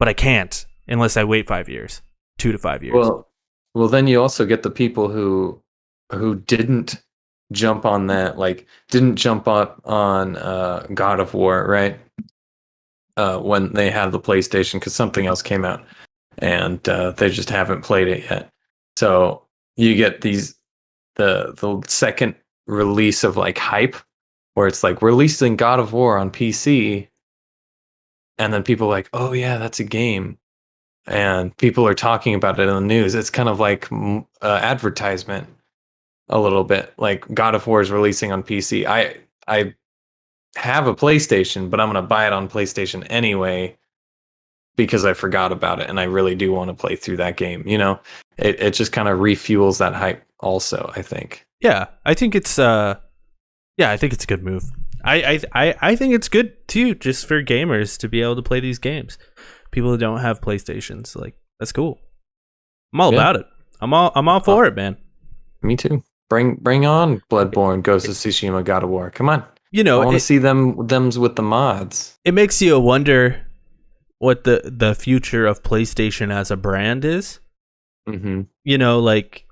but I can't unless I wait 5 years, 2 to 5 years. Well, then you also get the people who didn't jump on that, like didn't jump up on God of War, right? When they had the PlayStation because something else came out. And they just haven't played it yet. So you get the second release of like hype, where it's like releasing God of War on PC, and then people are like, oh yeah, that's a game, and people are talking about it in the news. It's kind of like advertisement a little bit. Like God of War is releasing on PC. I have a PlayStation, but I'm gonna buy it on PlayStation anyway, because I forgot about it and I really do want to play through that game. It just kind of refuels that hype also, I think. Yeah, I think it's I think it's a good move. I think it's good too, just for gamers to be able to play these games. People who don't have PlayStations, like That's cool. I'm all Yeah. about it. I'm all for it, man. Me too. Bring on Bloodborne, Ghost of Tsushima, God of War. Come on. You I know, want to see them's with the mods. it makes you wonder what the future of PlayStation as a brand is. Mm-hmm. You know, like,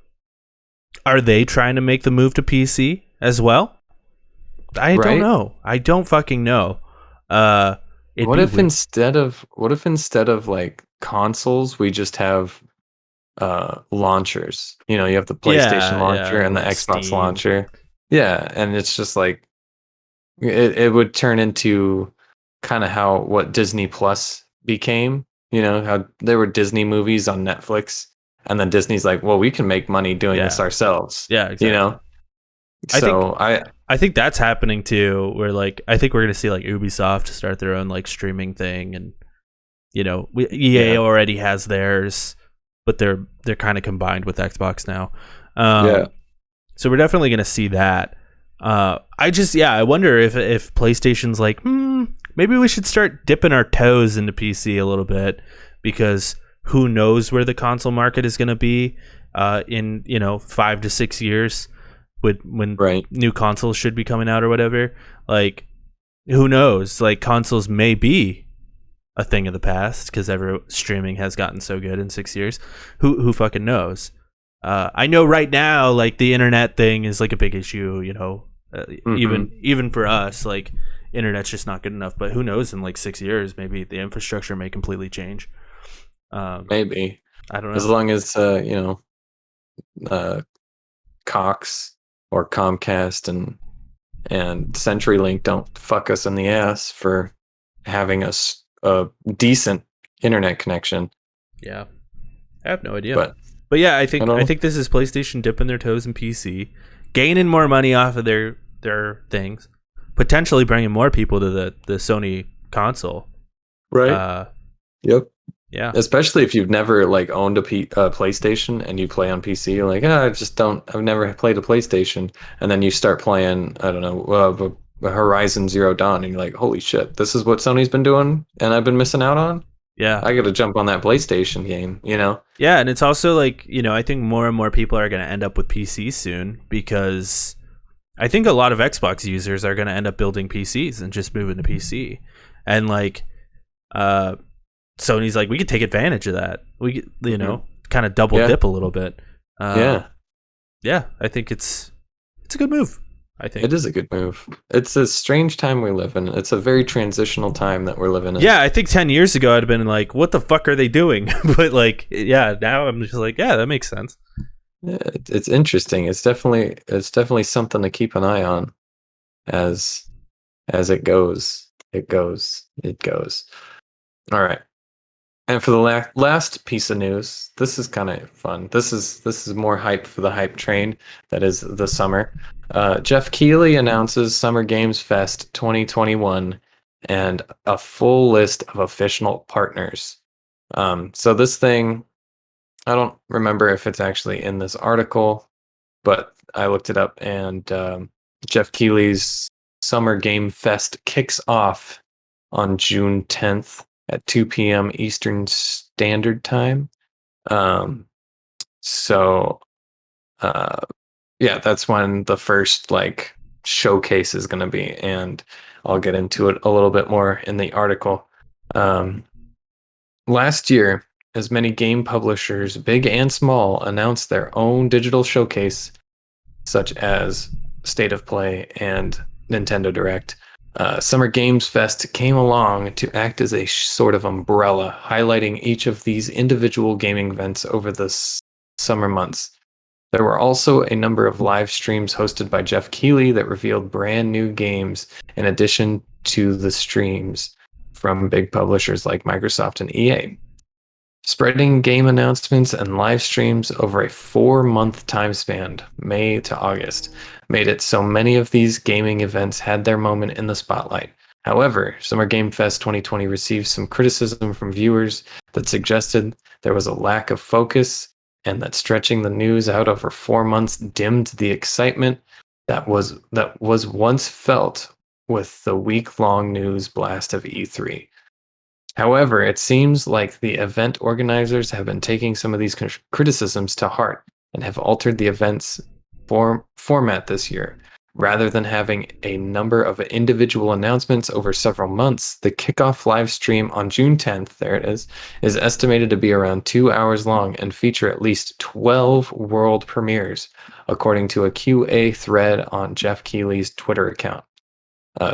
are they trying to make the move to PC as well? I don't Right? know. I don't fucking know. It'd What be if weird. instead of like consoles, we just have launchers? You know, you have the PlayStation launcher Yeah, and the like Xbox Steam. launcher. Yeah, and it's just like it would turn into kind of how what Disney Plus became. You know, how there were Disney movies on Netflix, and then Disney's like, well, we can make money doing this Yeah, ourselves. yeah, You exactly. know, I think so I think that's happening too. Where like I think we're gonna see like Ubisoft start their own like streaming thing, and you know, EA yeah, already has theirs, but they're kind of combined with Xbox now. yeah. So we're definitely gonna see that. I wonder if PlayStation's like, maybe we should start dipping our toes into PC a little bit, because who knows where the console market is gonna be in 5 to 6 years, when Right. new consoles should be coming out or whatever. Like, who knows? Like, consoles may be a thing of the past because streaming has gotten so good in 6 years. Who fucking knows? I know right now, like, the internet thing is like a big issue. Even for us, like, internet's just not good enough. But who knows? In like 6 years, maybe the infrastructure may completely change. Maybe. I don't As know. long as Cox or Comcast and CenturyLink don't fuck us in the ass for having a decent internet connection. Yeah, I have no idea. But But yeah, I I think don't know. this is PlayStation dipping their toes in PC, gaining more money off of their things, potentially bringing more people to the Sony console. Right. Yep. Yeah, Especially if you've never like owned a PlayStation and you play on PC, you're like, I've never played a PlayStation, and then you start playing, I don't know, Horizon Zero Dawn, and you're like, holy shit, this is what Sony's been doing, and I've been missing out on. yeah, I got to jump on that PlayStation game, you know? yeah, and it's also like, I think more and more people are going to end up with PC soon, because I think a lot of Xbox users are going to end up building PCs and just moving to PC, and like, Sony's like, we could take advantage of that. We could, kind of double dip a little bit. Yeah, I think it's a good move. I think It is a good move. It's a strange time we live in. It's a very transitional time that we're living in. Yeah, I think 10 years ago I'd have been like, what the fuck are they doing? But like, yeah, now I'm just like, yeah, that makes sense. Yeah, it's interesting. It's definitely something to keep an eye on as it goes. It goes. All right. And for the last piece of news, this is kind of fun. This is more hype for the hype train that is the summer. Jeff Keighley announces Summer Games Fest 2021 and a full list of official partners. So this thing, I don't remember if it's actually in this article, but I looked it up, and Jeff Keighley's Summer Game Fest kicks off on June 10th at 2 p.m. Eastern Standard Time. So, yeah, that's when the first like showcase is going to be, and I'll get into it a little bit more in the article. Last year, as many game publishers, big and small, announced their own digital showcase, such as State of Play and Nintendo Direct. Summer Games Fest came along to act as a sort of umbrella, highlighting each of these individual gaming events over the summer months. There were also a number of live streams hosted by Jeff Keighley that revealed brand new games, in addition to the streams from big publishers like Microsoft and EA. Spreading game announcements and live streams over a 4-month time span, May to August, made it so many of these gaming events had their moment in the spotlight. However, Summer Game Fest 2020 received some criticism from viewers that suggested there was a lack of focus, and that stretching the news out over 4 months dimmed the excitement that was once felt with the week-long news blast of E3. However, it seems like the event organizers have been taking some of these criticisms to heart and have altered the event's format this year. Rather than having a number of individual announcements over several months, the kickoff live stream on June 10th, there it is estimated to be around 2 hours long and feature at least 12 world premieres, according to a QA thread on Jeff Keighley's Twitter account.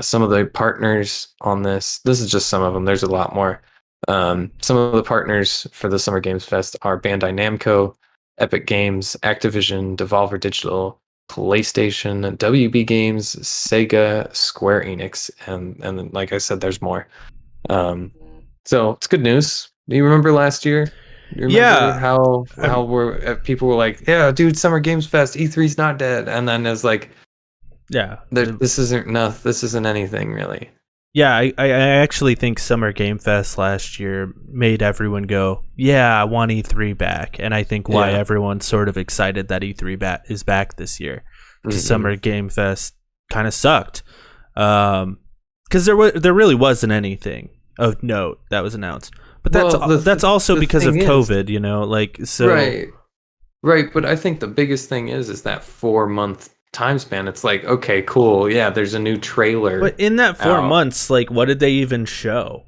Some of the partners on this is just some of them, there's a lot more. Some of the partners for the Summer Games Fest are Bandai Namco, Epic Games, Activision, Devolver Digital, PlayStation, WB Games, Sega, Square Enix, and then, like I said, there's more. So it's good news. Do you remember last year? You remember how people were like, yeah, dude, Summer Games Fest, E3's not dead, and then it's like, yeah, this isn't anything really. Yeah, I actually think Summer Game Fest last year made everyone go, yeah, I want E3 back. And I think why everyone's sort of excited that E3 is back this year. Because Summer Game Fest kind of sucked. Because there really wasn't anything of note that was announced. But that's also because of COVID, you know? Like, so. Right, but I think the biggest thing is that 4-month time span. It's like, okay, cool, yeah, there's a new trailer, but in that 4 months, like, what did they even show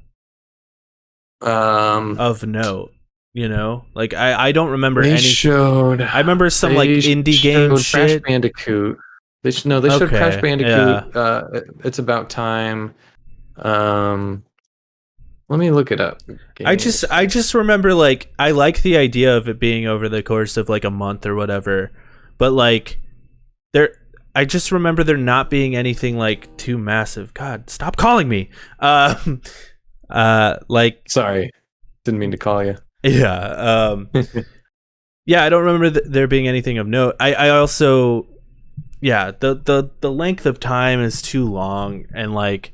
of note, you know? Like, I don't remember I remember some like indie game shit. Crash Bandicoot. They showed Crash Bandicoot. It's about time. Let me look it up. I just remember, like, I like the idea of it being over the course of like a month or whatever, but like I just remember there not being anything like too massive. God, stop calling me. Like, sorry, didn't mean to call you. Yeah. Yeah, I don't remember there being anything of note. I also, yeah, the length of time is too long, and like,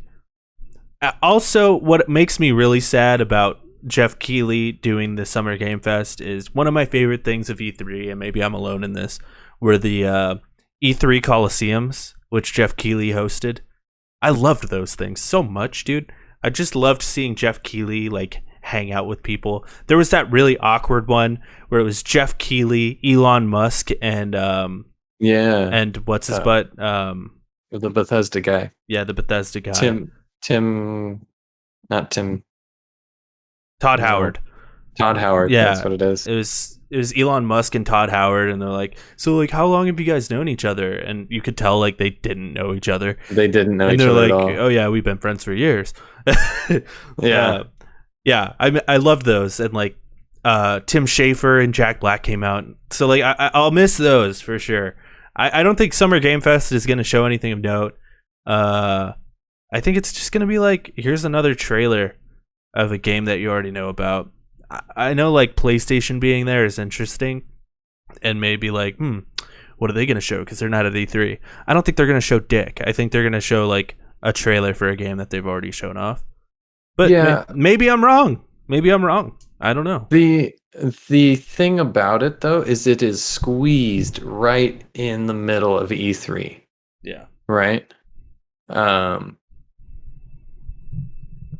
also what makes me really sad about Jeff Keighley doing the Summer Game Fest is one of my favorite things of E3, and maybe I'm alone in this, were the E3 Coliseums, which Jeff Keighley hosted. I loved those things so much, dude. I just loved seeing Jeff Keighley like hang out with people. There was that really awkward one where it was Jeff Keighley, Elon Musk, and and what's his butt? The Bethesda guy. Yeah, the Bethesda guy. Todd Howard. Todd Howard. Yeah, that's what it is. It was Elon Musk and Todd Howard, and they're like, so like, how long have you guys known each other? And you could tell like they didn't know each other. They didn't know each other like, at all. Oh yeah, we've been friends for years. Yeah. Yeah. I love those, and like Tim Schafer and Jack Black came out, so like I'll miss those for sure. I don't think Summer Game Fest is going to show anything of note. I think it's just going to be like, here's another trailer of a game that you already know about. I know like PlayStation being there is interesting, and maybe like, what are they going to show? Because they're not at E3. I don't think they're going to show dick. I think they're going to show like a trailer for a game that they've already shown off. But yeah, maybe I'm wrong. I don't know. The thing about it though is it is squeezed right in the middle of E3. Yeah. Right.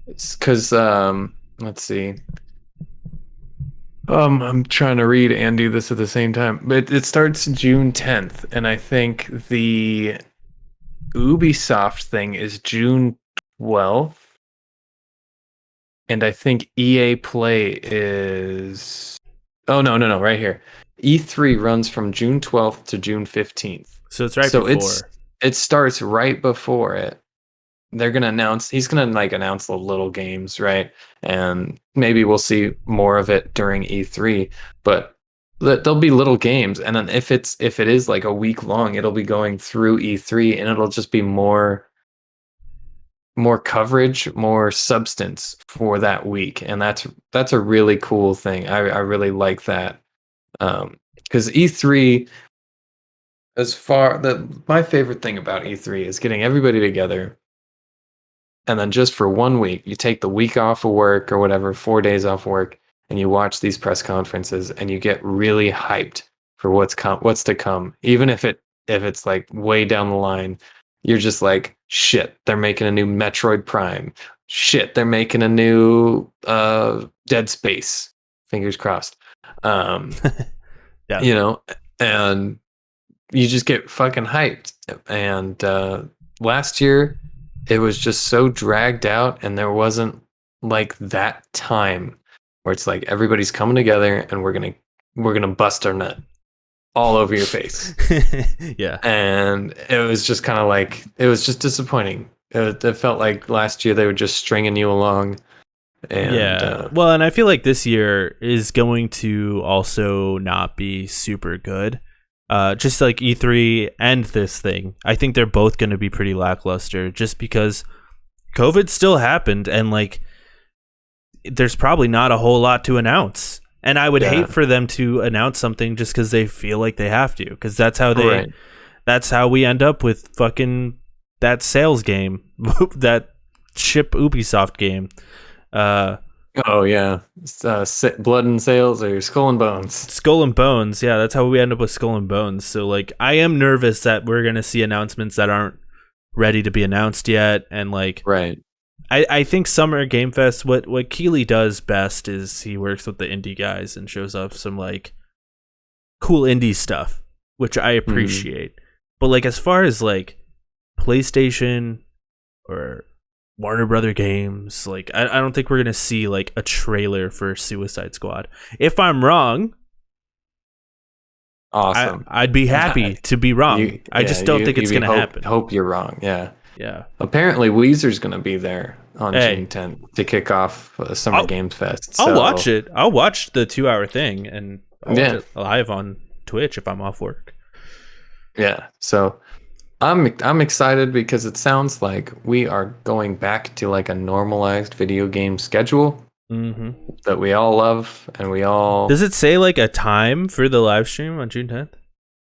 It's because let's see. I'm trying to read and do this at the same time, but it starts June 10th, and I think the Ubisoft thing is June 12th, and I think EA Play is no, right here. E3 runs from June 12th to June 15th. So it's right before. It starts right before it. They're gonna announce. He's gonna like announce the little games, right? And maybe we'll see more of it during E3. But there'll be little games, and then if it is like a week long, it'll be going through E3, and it'll just be more coverage, more substance for that week, and that's a really cool thing. I really like that, because E3, my favorite thing about E3 is getting everybody together. And then just for 1 week, you take the week off of work or whatever, 4 days off work, and you watch these press conferences, and you get really hyped for what's to come. Even if it's like way down the line, you're just like, shit, they're making a new Metroid Prime. shit, they're making a new Dead Space. Fingers crossed. Yeah. You know, and you just get fucking hyped. And last year, it was just so dragged out, and there wasn't like that time where it's like everybody's coming together and we're gonna bust our nut all over your face. Yeah. And it was just kind of like it was just disappointing. It felt like last year they were just stringing you along. And Yeah. Well, and I feel like this year is going to also not be super good. Just like E3 and this thing, I think they're both going to be pretty lackluster just because COVID still happened and like there's probably not a whole lot to announce. And I would hate for them to announce something just because they feel like they have to, because that's how that's how we end up with fucking that sales game, that ship Ubisoft game. oh yeah, Blood and Sales or Skull and Bones. Skull and Bones, yeah, that's how we end up with Skull and Bones. So like, I am nervous that we're gonna see announcements that aren't ready to be announced yet, and like, Right. I think Summer Game Fest, what Keeley does best is he works with the indie guys and shows off some like cool indie stuff, which I appreciate. But like, as far as like PlayStation or Warner Brother Games, like I don't think we're gonna see like a trailer for Suicide Squad. If I'm wrong, Awesome. I'd be happy to be wrong. I just don't think it's gonna happen. Hope you're wrong. Yeah. Yeah. Apparently, Weezer's going to be there on June 10th to kick off Summer Games Fest. I'll watch it. I'll watch the 2-hour thing, and I'll watch it live on Twitch if I'm off work. Yeah. So I'm excited because it sounds like we are going back to like a normalized video game schedule that we all love, and we all. Does it say like a time for the live stream on June 10th?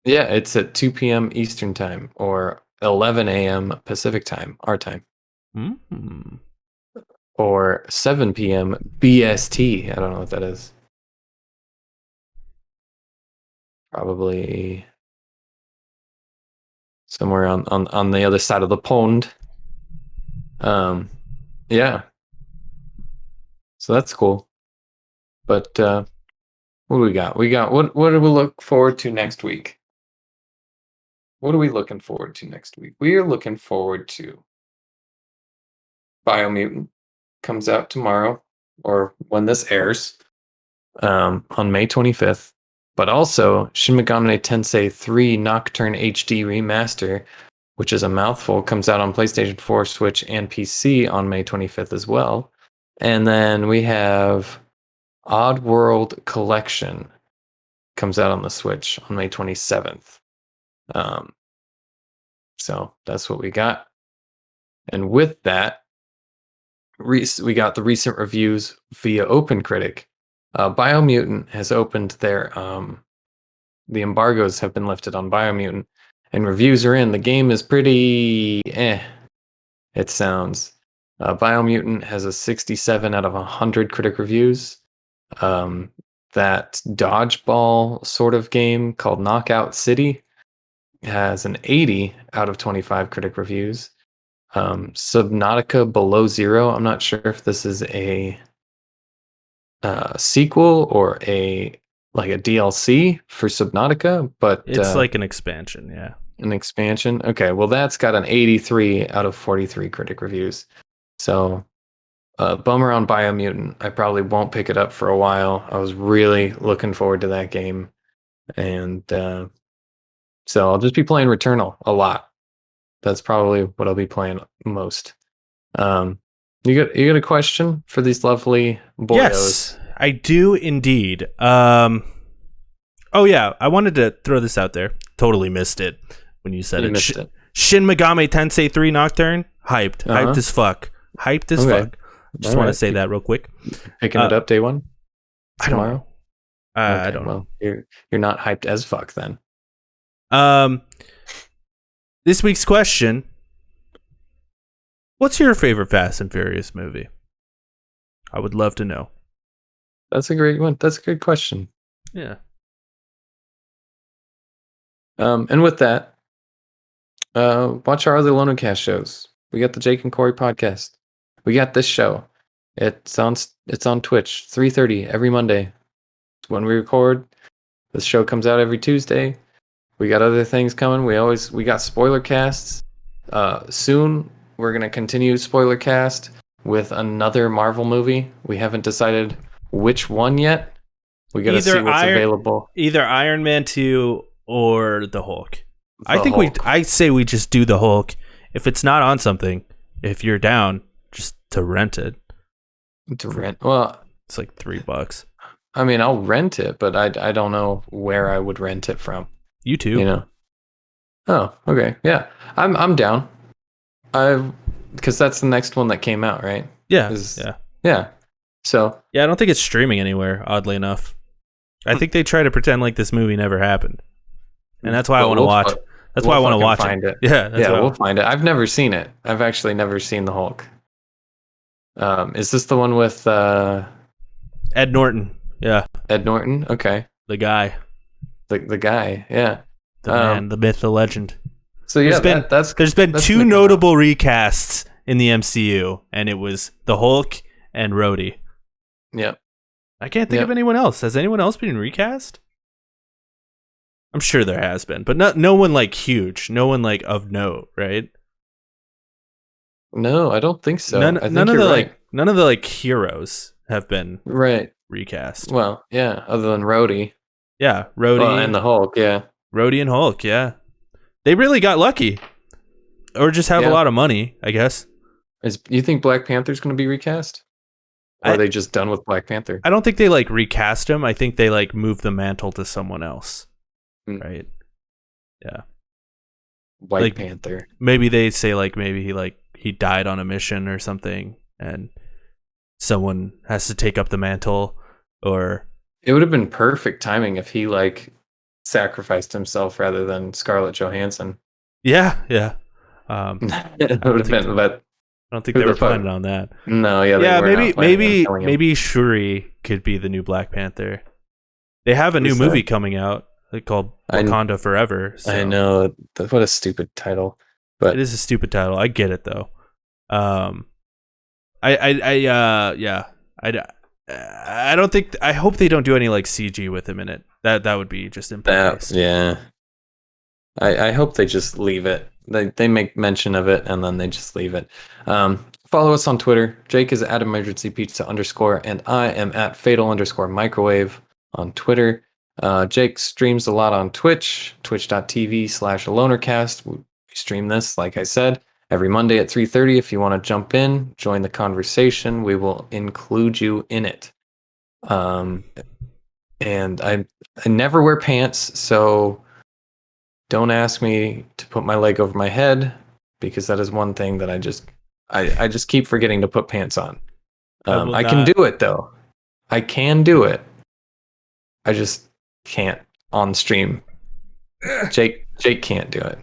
Yeah, it's at 2 p.m. Eastern time or 11 a.m. Pacific time, our time. Or 7 p.m. BST. I don't know what that is. Probably somewhere on the other side of the pond. Yeah. So that's cool. But what do we got? What do we look forward to next week? What are we looking forward to next week? We are looking forward to Biomutant. Comes out tomorrow, or when this airs, on May 25th. But also Shin Megami Tensei 3 Nocturne HD Remaster, which is a mouthful, comes out on PlayStation 4, Switch, and PC on May 25th as well. And then we have Oddworld Collection, comes out on the Switch on May 27th. So that's what we got. And with that, we got the recent reviews via OpenCritic. Biomutant has opened their the embargoes have been lifted on Biomutant, and reviews are in. The game is pretty it sounds. Biomutant has a 67 out of 100 critic reviews. That dodgeball sort of game called Knockout City has an 80 out of 25 critic reviews. Subnautica Below Zero, I'm not sure if this is a sequel or a DLC for Subnautica, but it's like an expansion. Yeah, an expansion. Okay, well that's got an 83 out of 43 critic reviews. So bummer on Biomutant. I probably won't pick it up for a while. I was really looking forward to that game, and so I'll just be playing Returnal a lot. That's probably what I'll be playing most. You got a question for these lovely boyos? Yes, I do indeed. Oh yeah, I wanted to throw this out there. Totally missed it when you said it. Shin Megami Tensei 3 Nocturne, hyped as fuck. Hyped as fuck. Just want to say that real quick. Picking it up day one? Tomorrow? I don't know. You're not hyped as fuck then. This week's question: what's your favorite Fast and Furious movie? I would love to know. That's a great one. That's a good question. Yeah. And with that, watch our other Lonercast shows. We got the Jake and Corey podcast. we got this show. It's on Twitch, 3:30 every Monday. When we record, the show comes out every Tuesday. We got other things coming. We got spoiler casts. Soon we're gonna continue spoiler cast with another Marvel movie. We haven't decided which one yet. We gotta see what's available. Either Iron Man 2 or the Hulk. Hulk. I say we just do the Hulk. If it's not on something, if you're down, just to rent it. To rent? Well, it's like $3. I mean, I'll rent it, but I don't know where I would rent it from. YouTube. You know. Oh, okay. Yeah. I'm down. Because that's the next one that came out, right? Yeah. Yeah. So. Yeah, I don't think it's streaming anywhere, oddly enough. I think they try to pretend like this movie never happened. And that's why I want to watch it. That's why I want to watch it. Yeah, we'll find it. I've never seen it. I've actually never seen the Hulk. Is this the one with Ed Norton? Yeah. Ed Norton? Okay. The guy. The guy, yeah. The man, the myth, the legend. So yeah, there's been two notable recasts in the MCU, and it was the Hulk and Rhodey. Yep. I can't think of anyone else. Has anyone else been recast? I'm sure there has been, but no one like huge, no one like of note, right? No, I don't think so. None of the heroes have been recast. Well, yeah, other than Rhodey. Yeah, Rhodey and the Hulk. Yeah, Rhodey and Hulk. Yeah, they really got lucky, or just have a lot of money, I guess. You think Black Panther's going to be recast? Or are they just done with Black Panther? I don't think they like recast him. I think they like move the mantle to someone else. Right. Yeah. White Panther. Maybe they say maybe he died on a mission or something, and someone has to take up the mantle. Or it would have been perfect timing if he sacrificed himself rather than Scarlett Johansson. Yeah. It would have been, but I don't think they were planning on that. No, yeah. Maybe Shuri could be the new Black Panther. They have a new movie coming out called Wakanda Forever. So. I know. What a stupid title. But it is a stupid title. I get it though. I don't think. I hope they don't do any CG with him in it. That would be just impressive. Yeah. I hope they just leave it. They make mention of it and then they just leave it. Follow us on Twitter. Jake is at emergencypizza_, and I am at fatal_microwave on Twitter. Jake streams a lot on Twitch, twitch.tv/alonercast. We stream this, like I said, every Monday at 3:30. If you want to jump in, join the conversation, we will include you in it. And I never wear pants, so don't ask me to put my leg over my head, because that is one thing that I just keep forgetting to put pants on. I can do it though. I can do it. I just can't on stream. Jake can't do it.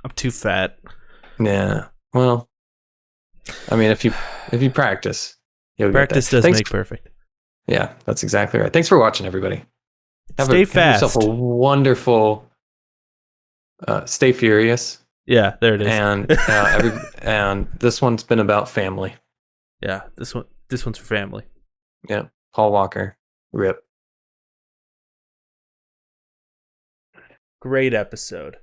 I'm too fat. Yeah. Well, I mean, if you practice, you'll practice get there. Does make perfect. Yeah, that's exactly right. Thanks for watching, everybody. Stay fast. Have yourself a wonderful. Stay furious. Yeah, there it is. And and this one's been about family. Yeah, this one's for family. Yeah, Paul Walker, rip. Great episode.